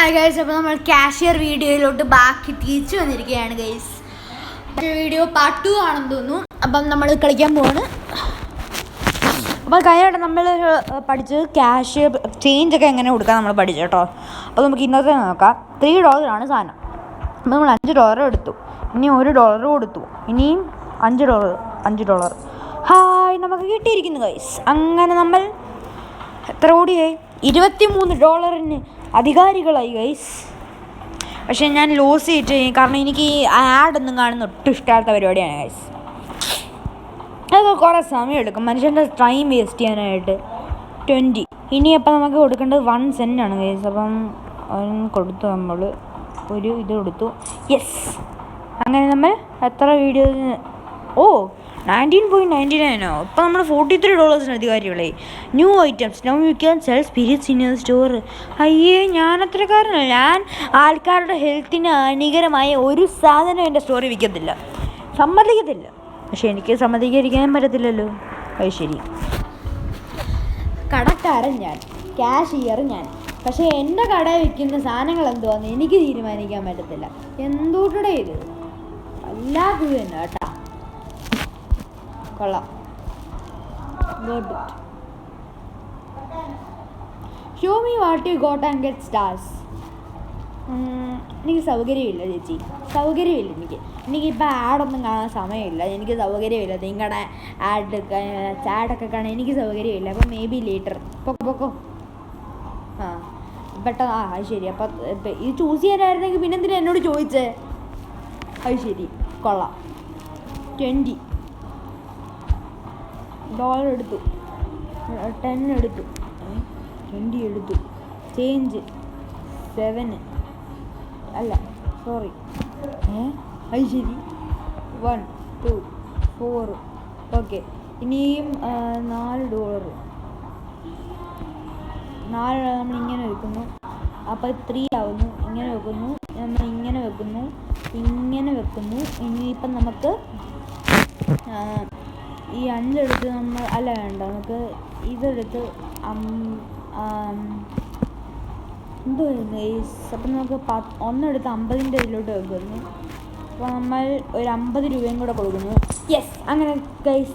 Hi guys, അപ്പോൾ നമ്മൾ cashier വീഡിയോയിലോട്ട് ബാക്കി തിരിച്ചു വന്നിരിക്കുകയാണ് ഗൈസ്. വീഡിയോ പാർട്ട് 2 ആണെന്ന് തോന്നുന്നു. അപ്പം നമ്മൾ കളിക്കാൻ പോവാണ്. അപ്പോൾ കഴിഞ്ഞ നമ്മൾ പഠിച്ചത് ക്യാഷ് ചേഞ്ചൊക്കെ എങ്ങനെ കൊടുക്കാൻ നമ്മൾ പഠിച്ചു കേട്ടോ. അപ്പോൾ നമുക്ക് ഇന്നത്തെ നോക്കാം. $3 സാധനം. അപ്പോൾ നമ്മൾ $5 എടുത്തു, ഇനി $1 കൊടുത്തു, ഇനിയും $5. ഹായ്, നമുക്ക് കിട്ടിയിരിക്കുന്നു ഗൈസ്. അങ്ങനെ നമ്മൾ എത്ര കോടിയായി? $23 അധികാരികളായി ഗൈസ്. പക്ഷേ ഞാൻ ലോസ് ചെയ്തിട്ട്, കാരണം എനിക്ക് ഈ ആഡൊന്നും കാണുന്ന ഒട്ടും ഇഷ്ടമാത്ത പരിപാടിയാണ് ഗൈസ്. അതൊക്കെ കുറേ സമയം എടുക്കും മനുഷ്യൻ്റെ ടൈം വേസ്റ്റ് ചെയ്യാനായിട്ട്. 20 ഇനിയപ്പം നമുക്ക് കൊടുക്കേണ്ടത് 1 സെൻറ്റ് ആണ് ഗൈസ്. അപ്പം കൊടുത്തു, നമ്മൾ ഒരു ഇത് കൊടുത്തു. യെസ്, അങ്ങനെ നമ്മൾ എത്ര വീഡിയോ? 19.99. ഇപ്പം നമ്മൾ $43 അധികാരികളെ. New items now you can sell spirits in your store. അയ്യേ, ഞാൻ അത്രക്കാരനല്ല. ഞാൻ ആൾക്കാരുടെ ഹെൽത്തിന് ഹാനികരമായ ഒരു സാധനം എൻ്റെ സ്റ്റോറിൽ വിൽക്കത്തില്ല, സമ്മതിക്കത്തില്ല. പക്ഷെ എനിക്ക് സമ്മതിക്കാതിരിക്കാനും പറ്റത്തില്ലല്ലോ. അത് ശരി, കടക്കാരൻ ഞാൻ, ക്യാഷിയർ ഞാൻ. പക്ഷേ എൻ്റെ കടയിൽ വിൽക്കുന്ന സാധനങ്ങൾ എന്തുവാന്ന് എനിക്ക് തീരുമാനിക്കാൻ പറ്റത്തില്ല. എന്തൂട്ടടെ ഇത് അല്ലാത്തത് തന്നെ കേട്ടോ. കൊള്ളാം. Got it. Show me what you got and get stars. എനിക്ക് സൗകര്യമില്ല ചേച്ചി, സൗകര്യമില്ല. എനിക്കിപ്പോൾ ആഡൊന്നും കാണാൻ സമയമില്ല. എനിക്ക് സൗകര്യമില്ല. നിങ്ങളുടെ ആഡൊക്കെ കാണാൻ എനിക്ക് സൗകര്യമില്ല. അപ്പം മേ ബി ലേറ്റർ. പൊക്കോ. പെട്ടെന്ന്. അത് ശരി. അപ്പം ഇത് ചൂസ് ചെയ്യാനായിരുന്നെങ്കിൽ പിന്നെ എന്തിനാ എന്നോട് ചോദിച്ചേ? അത് ശരി, കൊള്ളാം. $20 എടുത്തു, 10 എടുത്തു, 20 എടുത്തു. ചേഞ്ച് 7 അല്ല, സോറി. അത് ശരി. 1 2 4. ഓക്കെ, ഇനിയും $4. 4 നമ്മളിങ്ങനെ വെക്കുന്നു. അപ്പോൾ 3 ആവുന്നു. ഇങ്ങനെ വെക്കുന്നു, നമ്മൾ ഇങ്ങനെ വെക്കുന്നു, ഇങ്ങനെ വെക്കുന്നു. ഇനിയിപ്പം നമുക്ക് ഈ 5 എടുത്ത് നമ്മൾ വേണ്ട, നമുക്ക് ഇതെടുത്ത് എന്തോ ഗൈസ്. അപ്പം നമുക്ക് 1 എടുത്ത് 50ൻ്റെ ഇതിലോട്ട് വെക്കുന്നു. അപ്പോൾ നമ്മൾ ഒരു $50 കൂടെ കൊടുക്കുന്നു. യെസ്, അങ്ങനെ ഗൈസ്